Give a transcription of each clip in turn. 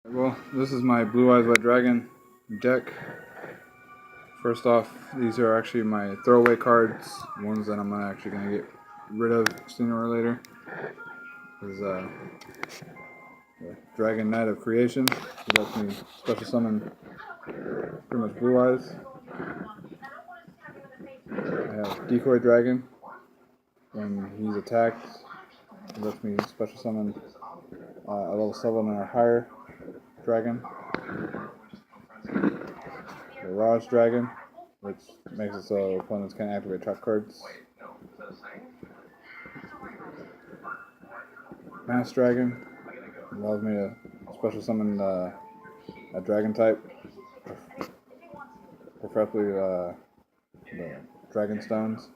Well, this is my Blue Eyes White Dragon deck. First off, these are actually my throwaway cards, ones that I'm actually going to get rid of sooner or later. This is the Dragon Knight of Creation. It lets me special summon pretty much Blue Eyes. I have Decoy Dragon. When he's attacked, it lets me special summon a level 7 or higher dragon. The Raj Dragon, which makes it so opponents can't activate trap cards. Mass Dragon allows me to special summon a dragon type, preferably the Dragon Stones.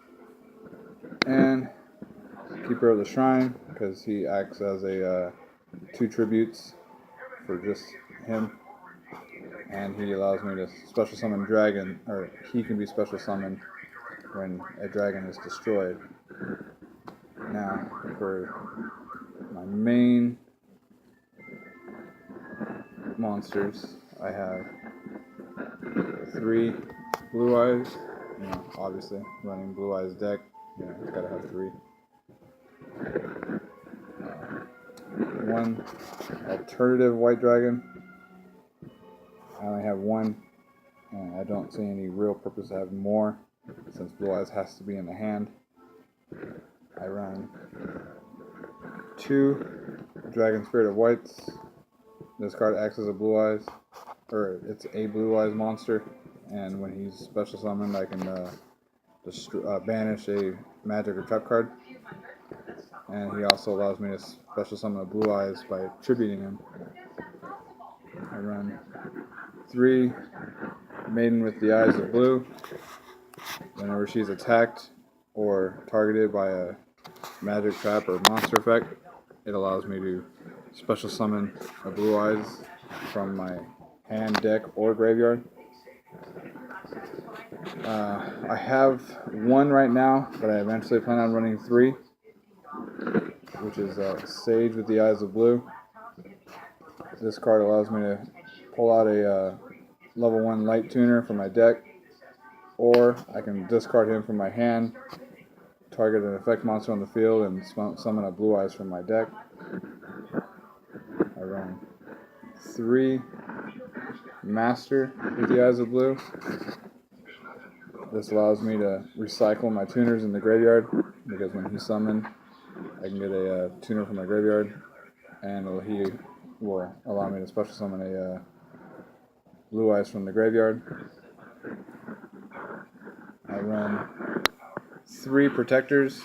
And Keeper of the Shrine, because he acts as a 2 tributes for just him. And he allows me to special summon dragon, or he can be special summoned when a dragon is destroyed. Now, for my main monsters, I have 3 Blue Eyes. Obviously, running Blue Eyes deck, it's gotta have 3. 1 alternative White Dragon. I only have 1, and I don't see any real purpose to have more, since Blue Eyes has to be in the hand. I run 2 Dragon Spirit of Whites. This card acts as a Blue Eyes, or it's a Blue Eyes monster, and when he's special summoned, I can banish a magic or trap card. And he also allows me to special summon a Blue Eyes by tributing him. I run 3 Maiden with the Eyes of Blue. Whenever she's attacked or targeted by a magic trap or monster effect, it allows me to special summon a Blue Eyes from my hand, deck, or graveyard. I have 1 right now, but I eventually plan on running 3, which is Sage with the Eyes of Blue. This card allows me to pull out a level 1 Light Tuner from my deck, or I can discard him from my hand, target an effect monster on the field, and summon a Blue Eyes from my deck. I run 3 Master with the Eyes of Blue. This allows me to recycle my tuners in the graveyard, because when he's summoned, I can get a tuner from my graveyard, and he will allow me to special summon a Blue Eyes from the graveyard. I run 3 Protectors,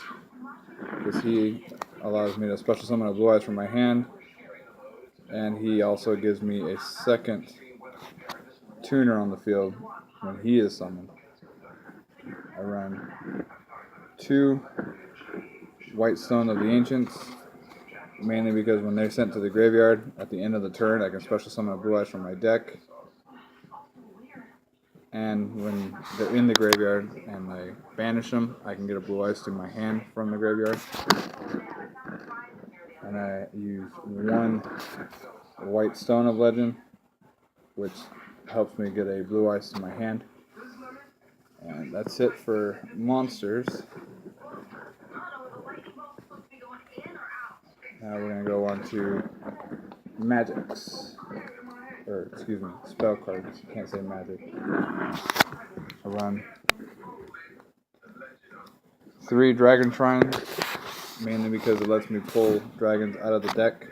because he allows me to special summon a Blue Eyes from my hand, and he also gives me a second tuner on the field when he is summoned. I run 2 White Stone of the Ancients, mainly because when they're sent to the graveyard at the end of the turn, I can special summon a Blue Eyes from my deck. And when they're in the graveyard and I banish them, I can get a Blue Eyes to my hand from the graveyard. And I use 1 White Stone of Legend, which helps me get a Blue Eyes to my hand. And that's it for monsters. Now we're going to go on to magics. Or, excuse me, spell cards. You can't say magic. I run 3 Dragon Shrines, mainly because it lets me pull dragons out of the deck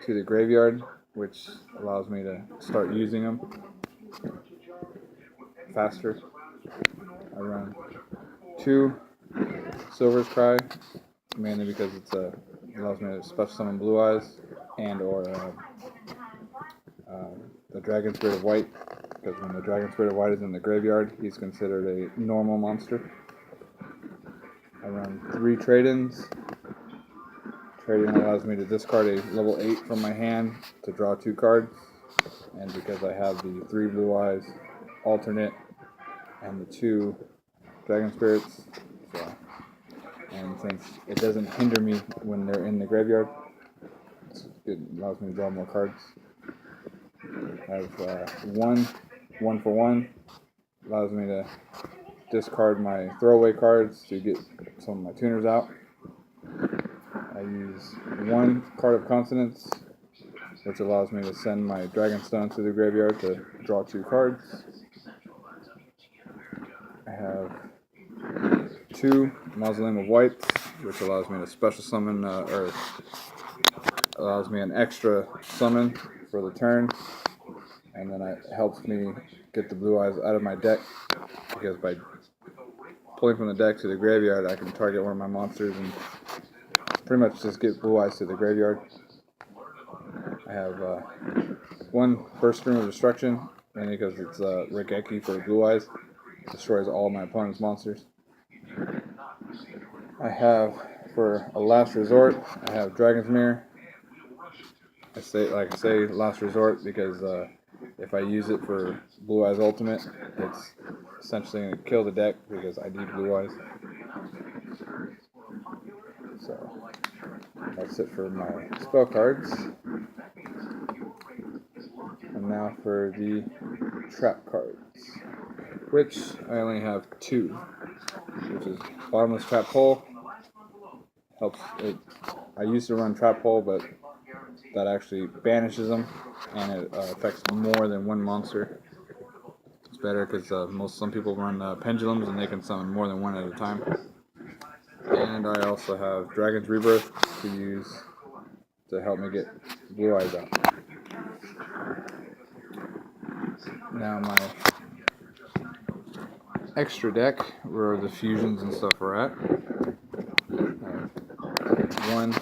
to the graveyard, which allows me to start using them faster. I run 2 Silver's Cry, mainly because it allows me to special summon Blue Eyes and or the Dragon Spirit of White, because when the Dragon Spirit of White is in the graveyard, he's considered a normal monster. I run 3 Trade-ins. Trade-in allows me to discard a level 8 from my hand to draw 2 cards, and because I have the 3 Blue Eyes alternate and the 2 Dragon Spirits, and since it doesn't hinder me when they're in the graveyard, it allows me to draw more cards. I have one for one. Allows me to discard my throwaway cards to get some of my tuners out. I use one card of Consonance, which allows me to send my Dragonstone to the graveyard to draw 2 cards. I have 2 Mausoleum of Whites, which allows me to special summon, or allows me an extra summon for the turn, and then it helps me get the Blue Eyes out of my deck, because by pulling from the deck to the graveyard, I can target one of my monsters and pretty much just get Blue Eyes to the graveyard. I have 1 Burst Stream of Destruction, mainly because it's Regeki for Blue Eyes. It destroys all my opponent's monsters. I have, for a last resort, I have Dragon's Mirror. I say last resort because if I use it for Blue Eyes Ultimate, it's essentially going to kill the deck because I need Blue Eyes. So that's it for my spell cards. And now for the trap cards, which I only have 2, which is Bottomless Trap Hole. Helps it. I used to run Trap Hole, but that actually banishes them, and it affects more than 1 monster. It's better because some people run Pendulums, and they can summon more than 1 at a time. And I also have Dragon's Rebirth to use to help me get Blue Eyes out. Now my extra deck, where the fusions and stuff are at. 1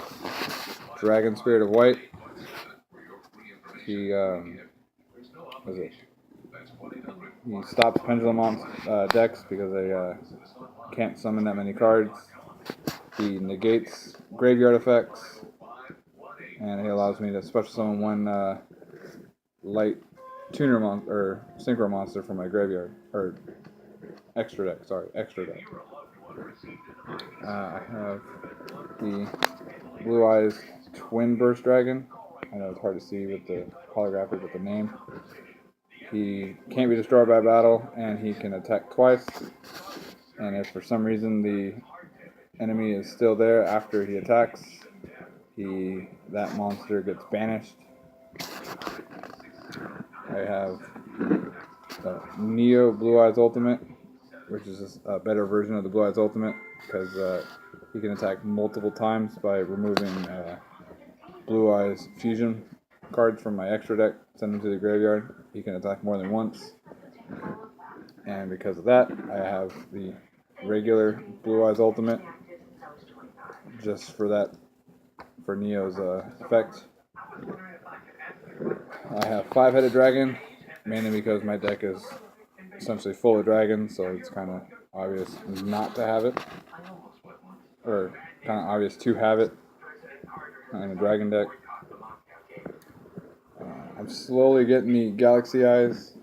Dragon Spirit of White. He stops Pendulum on decks because they can't summon that many cards. He negates graveyard effects, and he allows me to special summon 1 light tuner or synchro monster from my graveyard, or extra deck. I have the Blue Eyes Twin Burst Dragon. I know it's hard to see with the holographic with the name. He can't be destroyed by battle, and he can attack twice. And if for some reason the enemy is still there after he attacks, that monster gets banished. I have Neo Blue Eyes Ultimate, which is a better version of the Blue Eyes Ultimate, because he can attack multiple times by removing Blue Eyes Fusion cards from my extra deck, send them to the graveyard. He can attack more than once. And because of that, I have the regular Blue Eyes Ultimate, just for Neo's effect. I have 5-headed dragon, mainly because my deck is essentially full of dragons, so it's kind of obvious not to have it, or kind of obvious to have it in a dragon deck. I'm slowly getting the Galaxy Eyes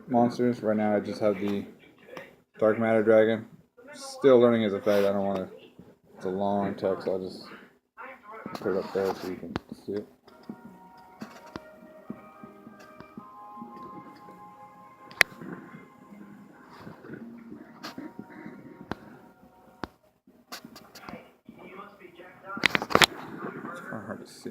monsters. Right now I just have the Dark Matter Dragon. Still learning his effect. I don't want to, it's a long text, so I'll just put it up there so you can see it. It's kind of hard to see.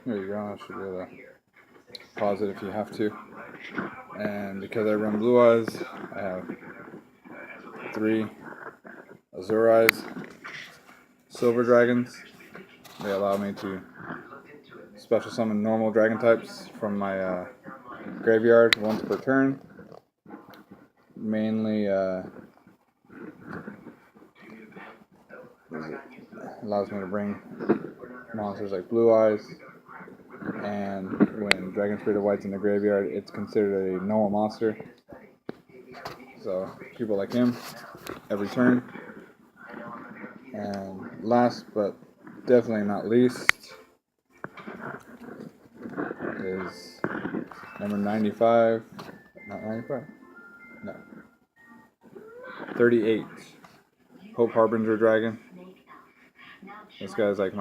There you go, I should be able to pause it if you have to. And because I run Blue Eyes, I have 3 Azure Eyes Silver Dragons. They allow me to special summon normal dragon types from my graveyard once per turn. Mainly allows me to bring monsters like Blue Eyes, and when Dragon Spirit of White's in the graveyard, it's considered a normal monster. So people like him every turn. And last but definitely not least is number 95, Not 95. No. 38. Hope Harbinger Dragon. This guy's like my